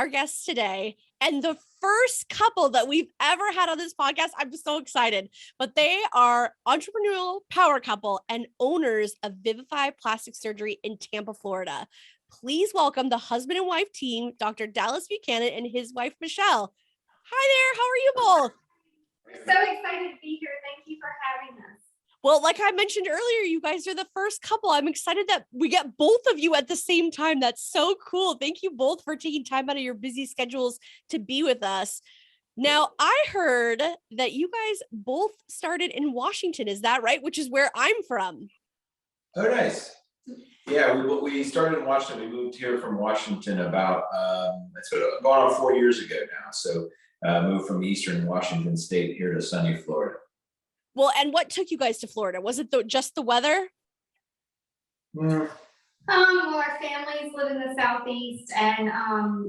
our guests today, and the first couple that we've ever had on this podcast. I'm so excited, but they are entrepreneurial power couple and owners of Vivify Plastic Surgery in Tampa, Florida. Please welcome the husband and wife team, Dr. Dallas Buchanan and his wife, Michelle. Hi there. How are you both? We're so excited to be here. Thank you for having us. Well, like I mentioned earlier, you guys are the first couple. I'm excited that we get both of you at the same time. That's so cool. Thank you both for taking time out of your busy schedules to be with us. Now, I heard that you guys both started in Washington. Is that right? Which is where I'm from. Oh, nice. Yeah, we started in Washington. We moved here from Washington about it's going on 4 years ago now. So moved from Eastern Washington State here to sunny Florida. Well, and what took you guys to Florida? Was it just the weather? Well, our families live in the Southeast, and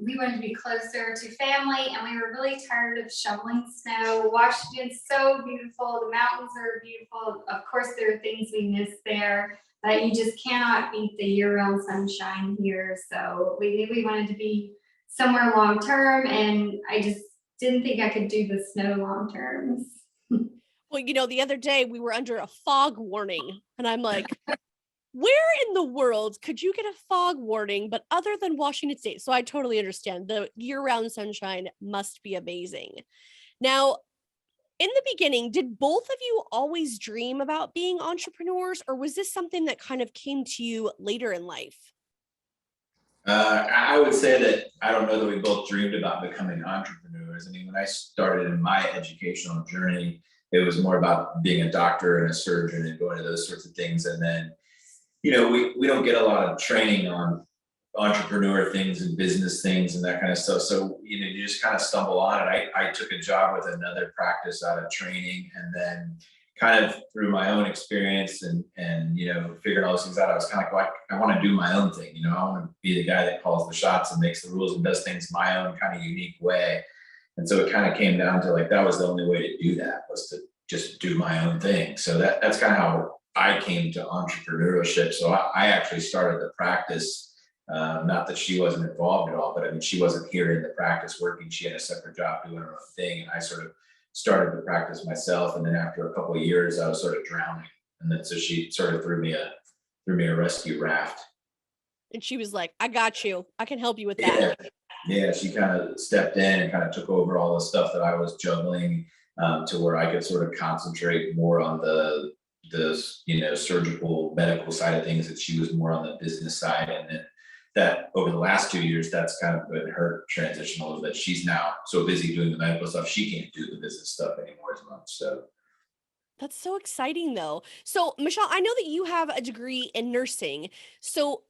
we wanted to be closer to family, and we were really tired of shoveling snow. Washington's so beautiful. The mountains are beautiful. Of course, there are things we miss there, but you just cannot beat the year-round sunshine here. So we wanted to be somewhere long-term, and I just didn't think I could do the snow long-term. Well, you know, the other day we were under a fog warning, and I'm like, where in the world could you get a fog warning, but other than Washington State? So I totally understand. The year-round sunshine must be amazing. Now, in the beginning, did both of you always dream about being entrepreneurs, or was this something that kind of came to you later in life? I would say that I don't know that we both dreamed about becoming entrepreneurs. I mean, when I started in my educational journey, it was more about being a doctor and a surgeon and going to those sorts of things. And then, you know, we don't get a lot of training on entrepreneur things and business things and that kind of stuff. So, you know, you just kind of stumble on it. I took a job with another practice out of training, and then kind of through my own experience and you know, figuring all those things out, I was kind of like, I want to do my own thing. You know, I want to be the guy that calls the shots and makes the rules and does things my own kind of unique way. And so it kind of came down to like, that was the only way to do that, was to just do my own thing. So that's kind of how I came to entrepreneurship. So I actually started the practice, not that she wasn't involved at all, but I mean, she wasn't here in the practice working. She had a separate job doing her own thing. And I sort of started the practice myself. And then after a couple of years, I was sort of drowning. And then so she sort of threw me a rescue raft. And she was like, I got you. I can help you with that. Yeah, she kind of stepped in and kind of took over all the stuff that I was juggling, to where I could sort of concentrate more on the you know, surgical medical side of things, that she was more on the business side. And then that over the last 2 years, that's kind of been her transitional, is that she's now so busy doing the medical stuff, she can't do the business stuff anymore as much. So That's so exciting though. So Michelle, I know that you have a degree in nursing. So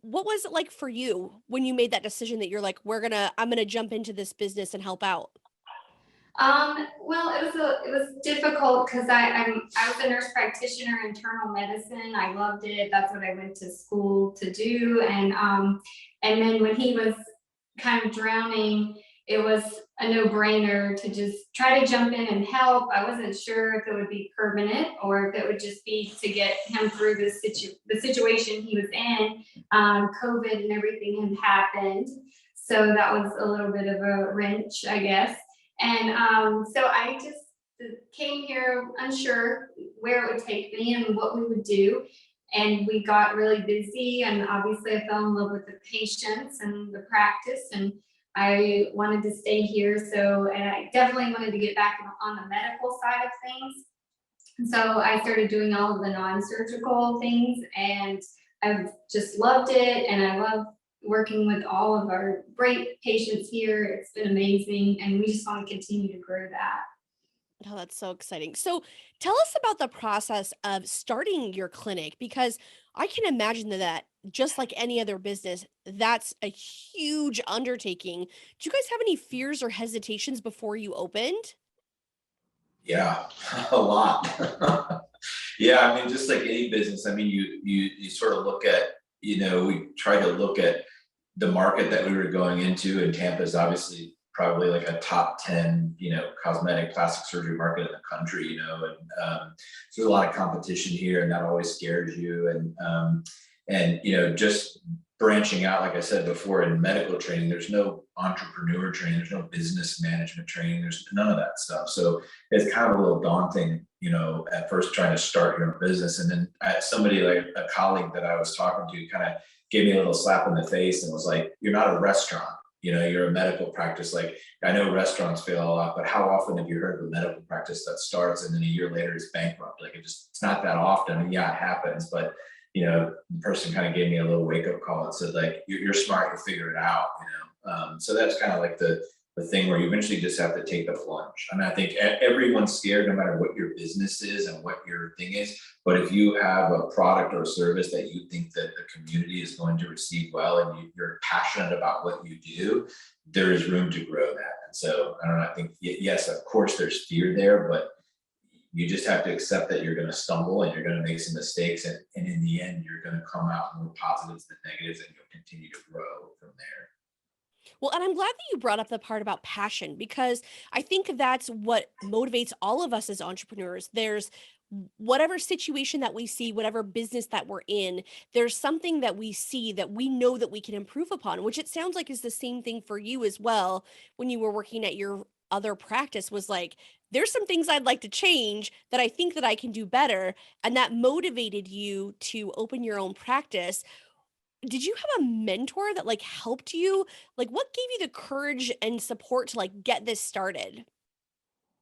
what was it like for you when you made that decision that you're like, I'm gonna jump into this business and help out? Well, it was difficult because I was a nurse practitioner, internal medicine. I loved it. That's what I went to school to do. And then when he was kind of drowning, it was a no-brainer to just try to jump in and help. I wasn't sure if it would be permanent or if it would just be to get him through the situation he was in. COVID and everything had happened, so that was a little bit of a wrench, I guess. And so I just came here unsure where it would take me and what we would do. And we got really busy, and obviously I fell in love with the patients and the practice, and I wanted to stay here. So, and I definitely wanted to get back on the medical side of things. And so I started doing all of the non-surgical things, and I've just loved it. And I love working with all of our great patients here. It's been amazing, and we just want to continue to grow that. Oh, that's so exciting. So tell us about the process of starting your clinic, because I can imagine that just like any other business, that's a huge undertaking. Do you guys have any fears or hesitations before you opened? yeah, a lot. Yeah, I mean, just like any business, I mean, you sort of look at, you know, we try to look at the market that we were going into, and Tampa is obviously probably like a top 10, you know, cosmetic plastic surgery market in the country, you know, and so there's a lot of competition here, and that always scares you. And you know, just branching out, like I said before, in medical training, there's no entrepreneur training, there's no business management training, there's none of that stuff. So it's kind of a little daunting, at first trying to start your own business. And then somebody, like a colleague that I was talking to, kind of gave me a little slap in the face and was like, "You're not a restaurant, you're a medical practice. Like, I know restaurants fail a lot, but how often have you heard of a medical practice that starts and then a year later is bankrupt? Like, it's not that often. I mean, yeah, it happens, but the person kind of gave me a little wake up call and said, like, you're smart, you figure it out, so that's kind of like the thing where you eventually just have to take the plunge. I mean, I think everyone's scared, no matter what your business is and what your thing is. But if you have a product or service that you think that the community is going to receive well, and you're passionate about what you do, there is room to grow that. And so I don't know, I think, yes, of course there's fear there, but you just have to accept that you're going to stumble and you're going to make some mistakes. And in the end, you're going to come out more positives than negatives, and you'll continue to grow from there. Well, and I'm glad that you brought up the part about passion, because I think that's what motivates all of us as entrepreneurs. There's whatever situation that we see, whatever business that we're in, there's something that we see that we know that we can improve upon, which it sounds like is the same thing for you as well. When you were working at your other practice, was like, there's some things I'd like to change that I think that I can do better. And that motivated you to open your own practice. Did you have a mentor that like helped you? Like, what gave you the courage and support to like get this started?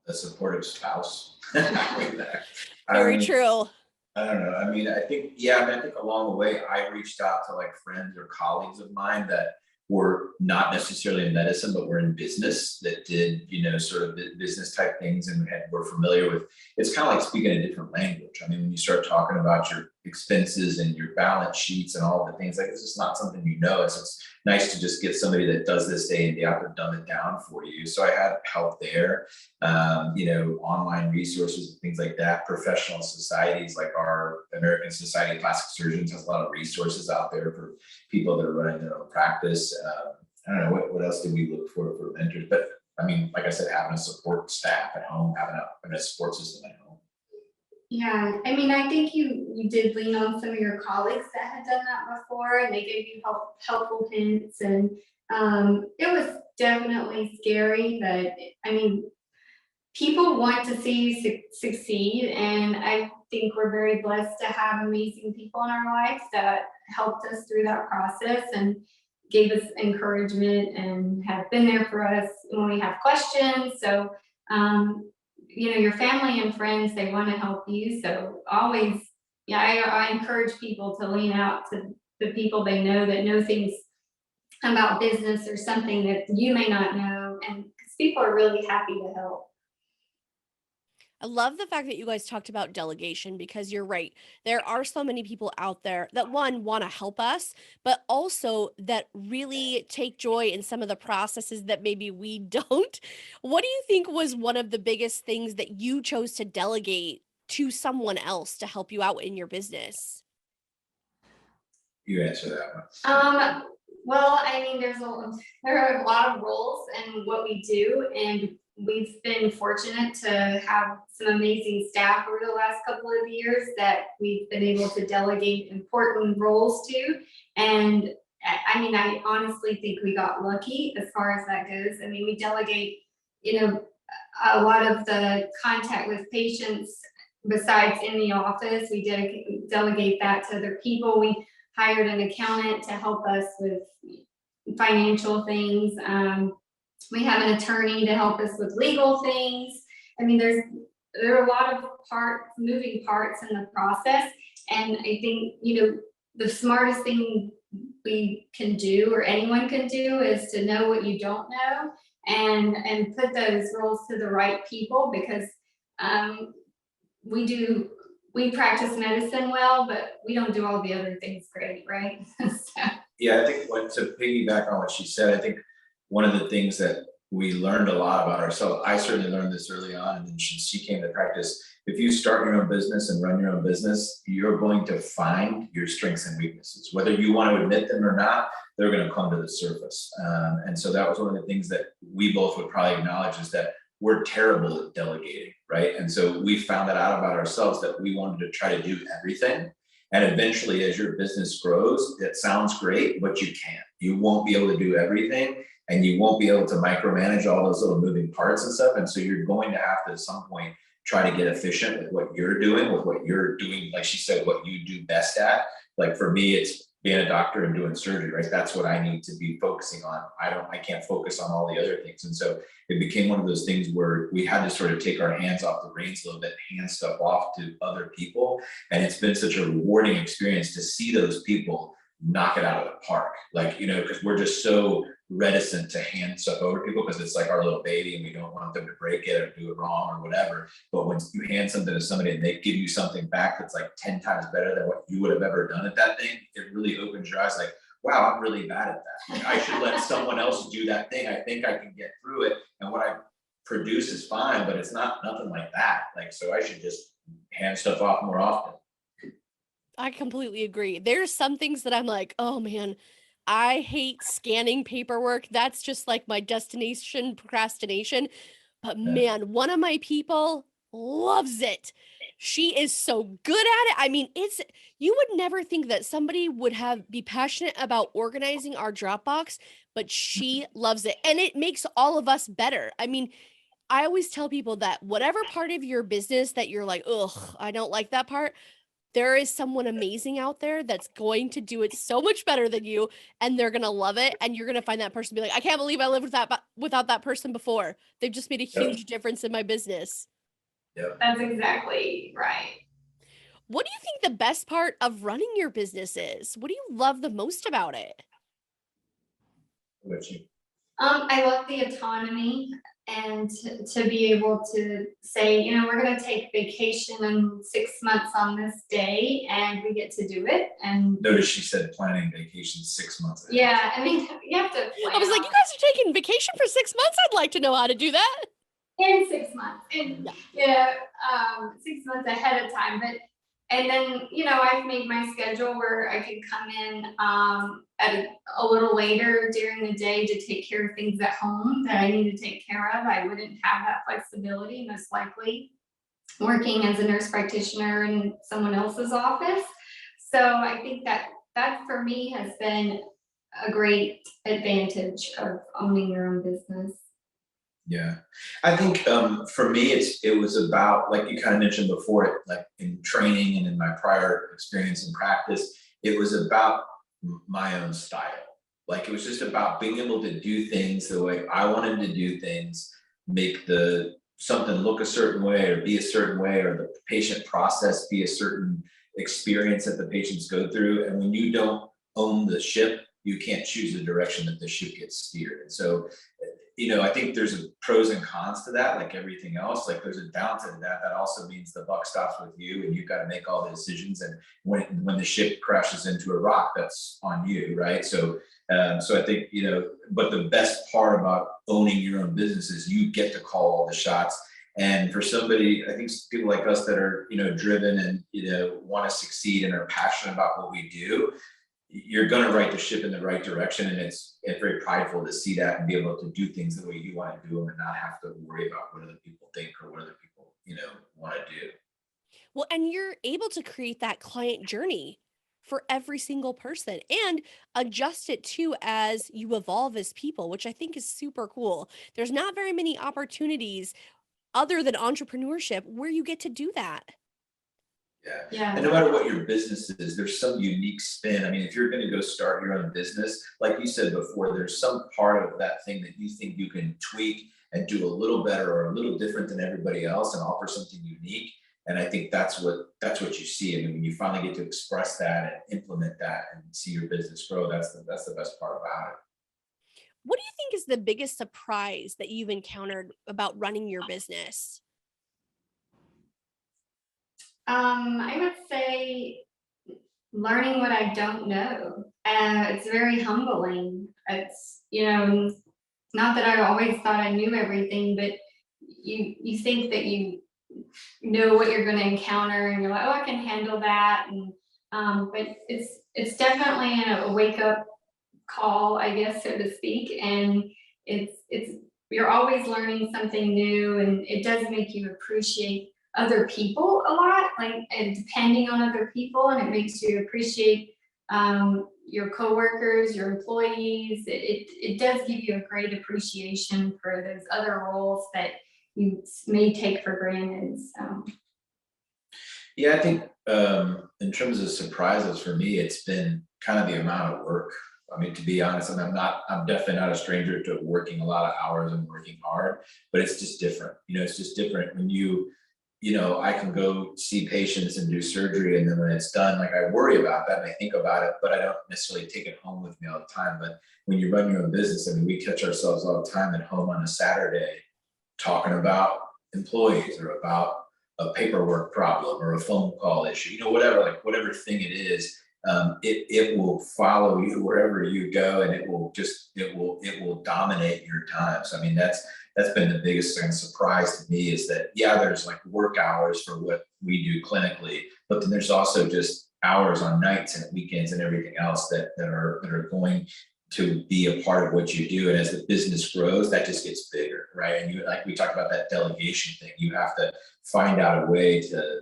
A supportive spouse. Very I true. I don't know. I mean, I think, yeah, I mean, I think along the way, I reached out to like friends or colleagues of mine that were not necessarily in medicine, but were in business, that did, sort of business type things, and were familiar with, it's kind of like speaking a different language. I mean, when you start talking about your expenses and your balance sheets and all the things, like, it's just not something it's nice to just get somebody that does this day in, day out, to dumb it down for you. So I had help there, online resources and things like that. Professional societies like our American Society of Plastic Surgeons has a lot of resources out there for people that are running their own practice. I don't know, what else did we look for mentors? But I mean, like I said, having a support staff at home, having a support system at home. Yeah, I mean, I think you did lean on some of your colleagues that had done that before, and they gave you helpful hints. And it was definitely scary, but I mean, people want to see you succeed, and I think we're very blessed to have amazing people in our lives that helped us through that process and gave us encouragement and have been there for us when we have questions. So your family and friends, they want to help you. So always, yeah, I encourage people to lean out to the people they know that know things about business or something that you may not know, and because people are really happy to help. I love the fact that you guys talked about delegation, because you're right. There are so many people out there that, one, want to help us, but also that really take joy in some of the processes that maybe we don't. What do you think was one of the biggest things that you chose to delegate to someone else to help you out in your business? You answer that one. Well, I mean, there are a lot of roles in what we do, and we've been fortunate to have some amazing staff over the last couple of years that we've been able to delegate important roles to. And I mean, I honestly think we got lucky as far as that goes. I mean, we delegate, a lot of the contact with patients besides in the office. We delegate that to other people. We hired an accountant to help us with financial things. We have an attorney to help us with legal things. I mean, there are a lot of moving parts in the process. And I think, the smartest thing we can do, or anyone can do, is to know what you don't know and put those roles to the right people, because we practice medicine well, but we don't do all the other things great, right? So. Yeah, I think to piggyback on what she said, I think one of the things that we learned a lot about ourselves, I certainly learned this early on, and then she came to practice. If you start your own business and run your own business, you're going to find your strengths and weaknesses. Whether you want to admit them or not, they're going to come to the surface. And so that was one of the things that we both would probably acknowledge, is that we're terrible at delegating, right? And so we found that out about ourselves, that we wanted to try to do everything. And eventually, as your business grows, it sounds great, but you can't. You won't be able to do everything, and you won't be able to micromanage all those little moving parts and stuff. And so you're going to have to at some point try to get efficient with what you're doing, like she said, what you do best at. Like for me, it's being a doctor and doing surgery, right? That's what I need to be focusing on. I can't focus on all the other things. And so it became one of those things where we had to sort of take our hands off the reins a little bit, hand stuff off to other people. And it's been such a rewarding experience to see those people knock it out of the park. Like, because we're just so reticent to hand stuff over to people because it's like our little baby and we don't want them to break it or do it wrong or whatever. But when you hand something to somebody and they give you something back that's like 10 times better than what you would have ever done at that thing, it really opens your eyes like, wow, I'm really bad at that. Like, I should let someone else do that thing. I think I can get through it. And what I produce is fine, but it's nothing like that. Like, so I should just hand stuff off more often. I completely agree. There's some things that I'm like, oh man, I hate scanning paperwork. That's just like my destination procrastination. But Yeah. man, one of my people loves it. She is so good at it. I mean, you would never think that somebody would be passionate about organizing our Dropbox, but she loves it. And it makes all of us better. I mean, I always tell people that whatever part of your business that you're like, ugh, I don't like that part, there is someone amazing out there that's going to do it so much better than you, and they're going to love it. And you're going to find that person be like, I can't believe I lived without that person before. They've just made a huge difference in my business. Yep. That's exactly right. What do you think the best part of running your business is? What do you love the most about it? What about you? I love the autonomy and to be able to say, we're going to take vacation in 6 months on this day and we get to do it. And Notice she said planning vacation 6 months ahead. yeah, I mean, you have to plan. I was like, you guys are taking vacation for 6 months? I'd like to know how to do that. In 6 months. And, 6 months ahead of time. And then, I've made my schedule where I can come in at a little later during the day to take care of things at home that I need to take care of. I wouldn't have that flexibility, most likely, working as a nurse practitioner in someone else's office. So I think that for me has been a great advantage of owning your own business. Yeah, I think for me, it was about, like you kind of mentioned before, like in training and in my prior experience in practice, it was about my own style. Like it was just about being able to do things the way I wanted to do things, make something look a certain way or be a certain way, or the patient process be a certain experience that the patients go through. And when you don't own the ship, you can't choose the direction that the ship gets steered. And so, I think there's pros and cons to that, like everything else. Like there's a downside to that. That also means the buck stops with you, and you've got to make all the decisions. And when the ship crashes into a rock, that's on you, right? So I think but the best part about owning your own business is you get to call all the shots. And for somebody, I think people like us that are driven and want to succeed and are passionate about what we do, you're going to right the ship in the right direction. And it's very prideful to see that and be able to do things the way you want to do them and not have to worry about what other people think or what other people, want to do. Well, and you're able to create that client journey for every single person and adjust it too as you evolve as people, which I think is super cool. There's not very many opportunities other than entrepreneurship where you get to do that. Yeah. And no matter what your business is, there's some unique spin. I mean, if you're going to go start your own business, like you said before, there's some part of that thing that you think you can tweak and do a little better or a little different than everybody else and offer something unique. And I think that's what you see. I mean, when you finally get to express that and implement that and see your business grow, that's the best part about it. What do you think is the biggest surprise that you've encountered about running your business? I would say learning what I don't know. It's very humbling. It's, not that I always thought I knew everything, but you think that you know what you're going to encounter and you're like, oh, I can handle that. And but it's definitely a wake up call, I guess, so to speak. And you're always learning something new, and it does make you appreciate other people a lot, like, and depending on other people, and it makes you appreciate your coworkers, your employees. It does give you a great appreciation for those other roles that you may take for granted. So. Yeah, I think in terms of surprises for me, it's been kind of the amount of work. I mean, to be honest, I'm definitely not a stranger to working a lot of hours and working hard, but it's just different. It's just different when I can go see patients and do surgery, and then when it's done, like, I worry about that and I think about it, but I don't necessarily take it home with me all the time. But when you run your own business, I mean, we catch ourselves all the time at home on a Saturday talking about employees or about a paperwork problem or a phone call issue, whatever thing it is. It will follow you wherever you go, and it will dominate your time. So I mean, that's been the biggest thing, surprise to me, is that, yeah, there's like work hours for what we do clinically, but then there's also just hours on nights and weekends and everything else that are going to be a part of what you do. And as the business grows, that just gets bigger, right? And like we talked about that delegation thing, you have to find out a way to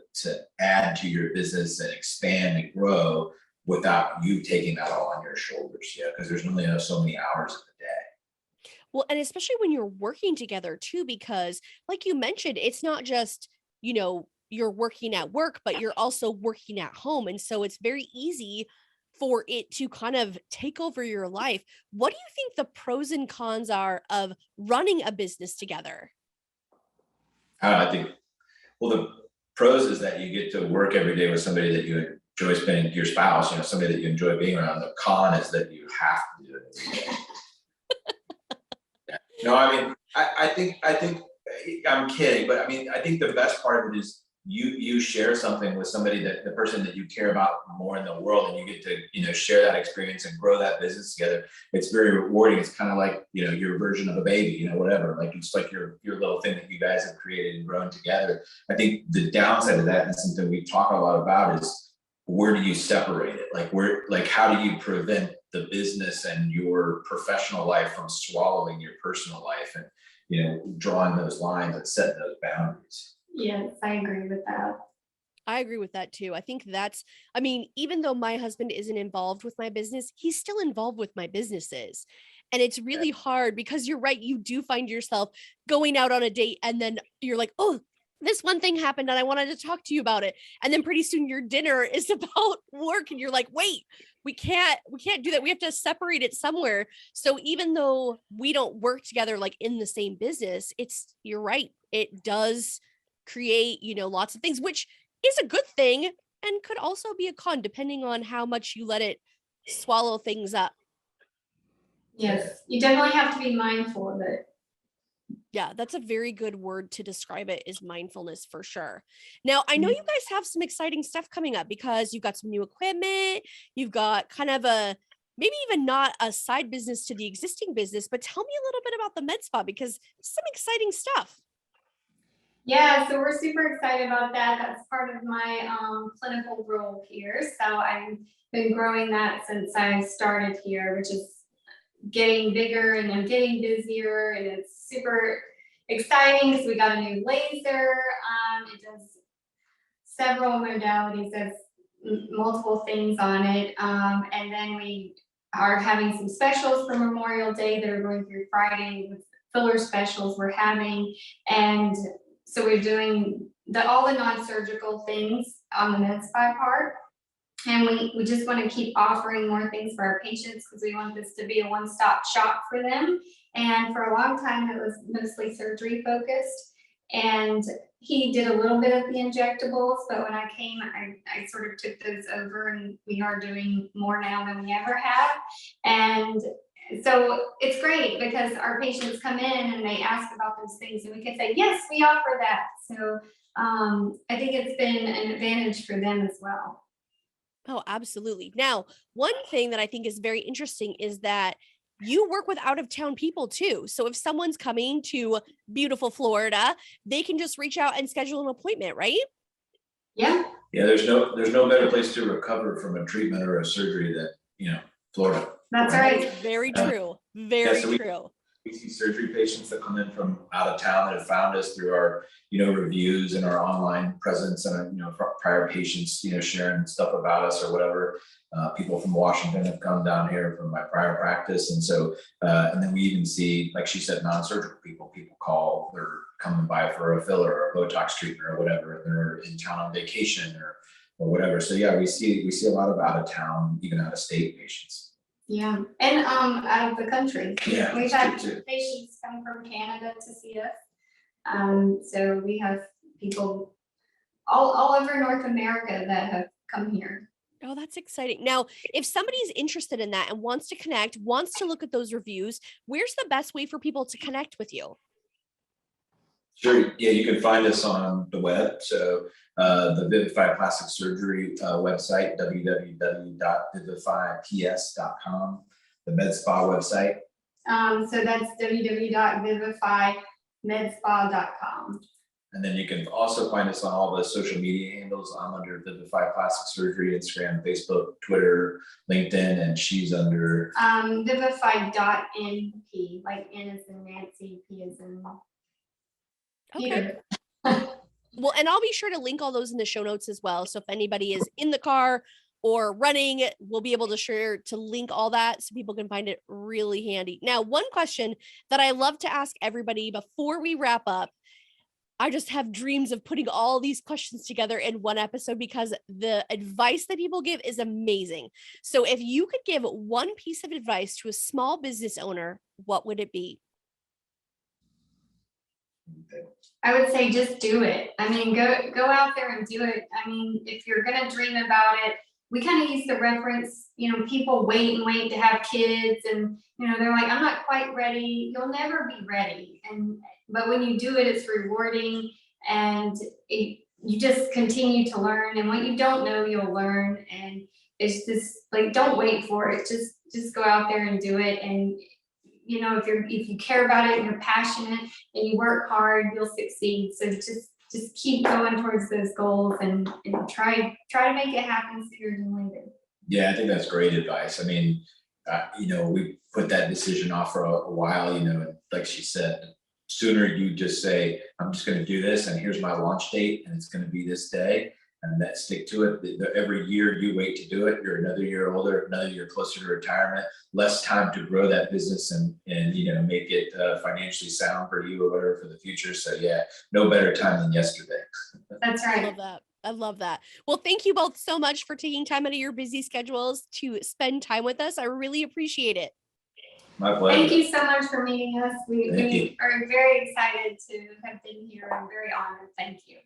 add to your business and expand and grow without you taking that all on your shoulders, because there's only so many hours in the day. Well, and especially when you're working together too, because like you mentioned, it's not just, you're working at work, but you're also working at home. And so it's very easy for it to kind of take over your life. What do you think the pros and cons are of running a business together? I think, well, the pros is that you get to work every day with somebody that you enjoy spending, your spouse, somebody that you enjoy being around. The con is that you have to do it every day. No, I mean, I think I'm kidding, but I mean, I think the best part of it is you share something with somebody, that the person that you care about more in the world, and you get to share that experience and grow that business together. It's very rewarding. It's kind of like your version of a baby, whatever. Like, it's like your little thing that you guys have created and grown together. I think the downside of that, and something we talk a lot about, is where do you separate it? How do you prevent the business and your professional life from swallowing your personal life, and drawing those lines and setting those boundaries. Yes, I agree with that. I agree with that too. I think even though my husband isn't involved with my business, he's still involved with my businesses. And it's really hard, because you're right. You do find yourself going out on a date, and then you're like, oh, this one thing happened and I wanted to talk to you about it. And then pretty soon your dinner is about work, and you're like, wait, we can't do that. We have to separate it somewhere. So even though we don't work together like in the same business, you're right. It does create, lots of things, which is a good thing, and could also be a con, depending on how much you let it swallow things up. Yes, you definitely have to be mindful of it. Yeah, that's a very good word to describe it, is mindfulness, for sure. Now, I know you guys have some exciting stuff coming up, because you've got some new equipment, you've got kind of maybe even not a side business to the existing business, but tell me a little bit about the med spa, because some exciting stuff. Yeah, so we're super excited about that. That's part of my clinical role here. So I've been growing that since I started here, which is getting bigger, and I'm getting busier, and it's super exciting because we got a new laser. It does several modalities, does multiple things on it. And then we are having some specials for Memorial Day that are going through Friday, with filler specials we're having. And so we're doing all the non-surgical things on the med spa part. And we just want to keep offering more things for our patients, because we want this to be a one-stop shop for them. And for a long time, it was mostly surgery focused. And he did a little bit of the injectables, but when I came, I sort of took those over, and we are doing more now than we ever have. And so it's great, because our patients come in and they ask about those things, and we can say, yes, we offer that. So I think it's been an advantage for them as well. Oh, absolutely. Now, one thing that I think is very interesting is that you work with out-of-town people too. So if someone's coming to beautiful Florida, they can just reach out and schedule an appointment, right? Yeah. Yeah, there's no better place to recover from a treatment or a surgery than Florida. That's right. Very true. Very true. We see surgery patients that come in from out of town that have found us through our, reviews and our online presence and, prior patients, sharing stuff about us or whatever. People from Washington have come down here from my prior practice. And so, and then we even see, like she said, non-surgical people call, they're coming by for a filler or a Botox treatment or whatever. They're in town on vacation or whatever. So yeah, we see a lot of out of town, even out of state patients. Yeah, and out of the country. Yeah, We've that's had good too. patients come from Canada to see us. So we have people all over North America that have come here. Oh, that's exciting. Now, if somebody's interested in that and wants to connect, wants to look at those reviews, where's the best way for people to connect with you? Sure. Yeah, you can find us on the web. So the Vivify Plastic Surgery website, www.vivifyps.com, the Med Spa website. So that's www.vivifymedspa.com. And then you can also find us on all the social media handles. I'm under Vivify Plastic Surgery, Instagram, Facebook, Twitter, LinkedIn, and she's under Vivify.np, like N as in Nancy, P as in Peter. Well, and I'll be sure to link all those in the show notes as well. So if anybody is in the car or running, we'll be able to share to link all that so people can find it really handy. Now, one question that I love to ask everybody before we wrap up, I just have dreams of putting all these questions together in one episode because the advice that people give is amazing. So if you could give one piece of advice to a small business owner, what would it be? I would say just do it. I mean, go out there and do it. I mean, if you're gonna dream about it, we kind of use the reference, people wait to have kids and, they're like, I'm not quite ready. You'll never be ready. But when you do it, it's rewarding and you just continue to learn. And what you don't know, you'll learn. And it's just like, don't wait for it. Just go out there and do it. And if you care about it and you're passionate and you work hard, you'll succeed. So just keep going towards those goals and try to make it happen sooner than later. Yeah, I think that's great advice. I mean, we put that decision off for a while, and like she said, sooner you just say, I'm just going to do this and here's my launch date and it's going to be this day. And that stick to it. Every year you wait to do it, you're another year older, another year closer to retirement, less time to grow that business and make it financially sound for you or whatever for the future. So yeah, no better time than yesterday. That's right. I love that. Well, thank you both so much for taking time out of your busy schedules to spend time with us. I really appreciate it. My pleasure. Thank you so much for meeting us. We are very excited to have been here. I'm very honored. Thank you.